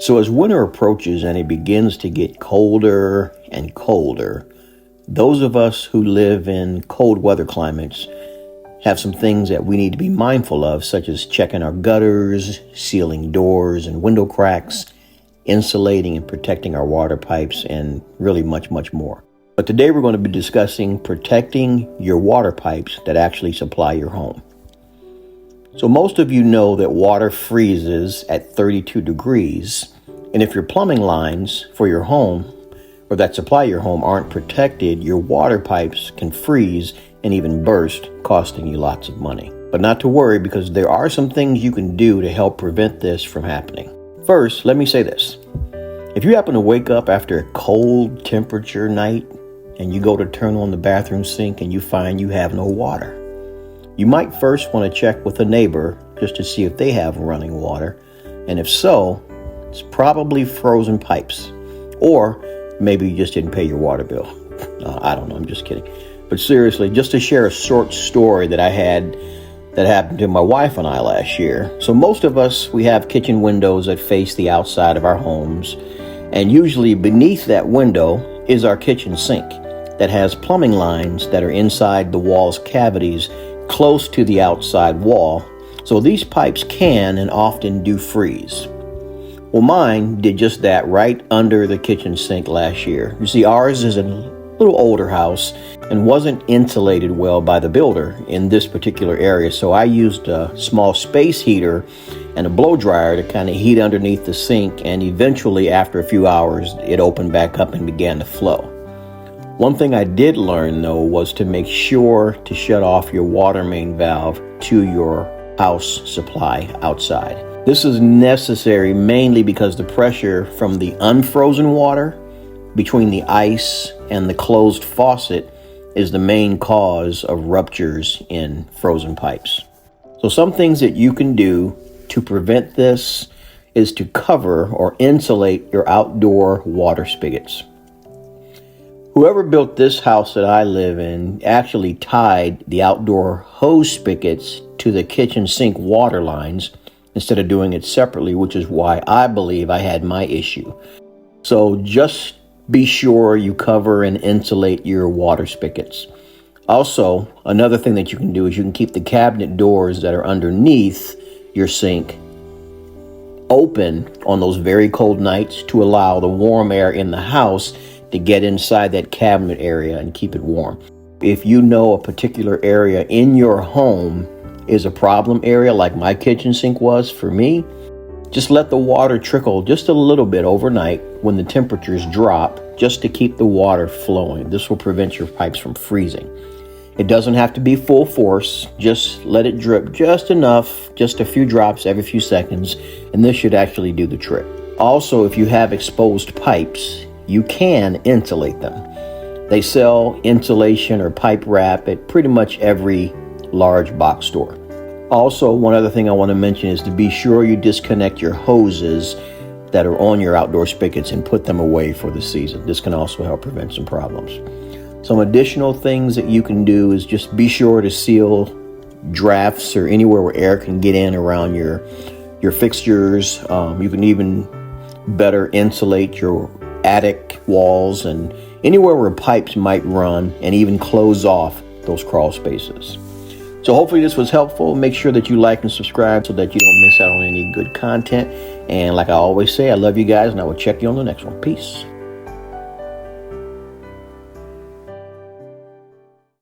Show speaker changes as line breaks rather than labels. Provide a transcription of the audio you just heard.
So as winter approaches and it begins to get colder and colder, those of us who live in cold weather climates have some things that we need to be mindful of, such as checking our gutters, sealing doors and window cracks, insulating and protecting our water pipes, and really much, much more. But today we're going to be discussing protecting your water pipes that actually supply your home. So most of you know that water freezes at 32 degrees, and if your plumbing lines for your home or that supply your home aren't protected, your water pipes can freeze and even burst, costing you lots of money. But not to worry, because there are some things you can do to help prevent this from happening. First, let me say this. If you happen to wake up after a cold temperature night and you go to turn on the bathroom sink and you find you have no water, you might first want to check with a neighbor just to see if they have running water. And if so, it's probably frozen pipes. Or maybe you just didn't pay your water bill. I don't know, I'm just kidding. But seriously, just to share a short story that I had that happened to my wife and I last year. So most of us, we have kitchen windows that face the outside of our homes. And usually beneath that window is our kitchen sink that has plumbing lines that are inside the wall's cavities close to the outside wall. So these pipes can and often do freeze. Well, mine did just that right under the kitchen sink last year. You see, ours is a little older house and wasn't insulated well by the builder in this particular area. So I used a small space heater and a blow dryer to kind of heat underneath the sink. And eventually, after a few hours, it opened back up and began to flow. One thing I did learn, though, was to make sure to shut off your water main valve to your house supply outside. This is necessary mainly because the pressure from the unfrozen water between the ice and the closed faucet is the main cause of ruptures in frozen pipes. So some things that you can do to prevent this is to cover or insulate your outdoor water spigots. Whoever built this house that I live in actually tied the outdoor hose spigots to the kitchen sink water lines instead of doing it separately, which is why I believe I had my issue. So just be sure you cover and insulate your water spigots. Also, another thing that you can do is you can keep the cabinet doors that are underneath your sink open on those very cold nights to allow the warm air in the house to get inside that cabinet area and keep it warm. If you know a particular area in your home is a problem area, like my kitchen sink was for me, just let the water trickle just a little bit overnight when the temperatures drop, just to keep the water flowing. This will prevent your pipes from freezing. It doesn't have to be full force. Just let it drip just enough, just a few drops every few seconds, and this should actually do the trick. Also, if you have exposed pipes, you can insulate them. They sell insulation or pipe wrap at pretty much every large box store. Also, one other thing I want to mention is to be sure you disconnect your hoses that are on your outdoor spigots and put them away for the season. This can also help prevent some problems. Some additional things that you can do is just be sure to seal drafts or anywhere where air can get in around your fixtures. You can even better insulate your attic walls and anywhere where pipes might run, and even close off those crawl spaces. So hopefully this was helpful. Make sure that you like and subscribe so that you don't miss out on any good content. And like I always say, I love you guys, and I will check you on the next one. Peace.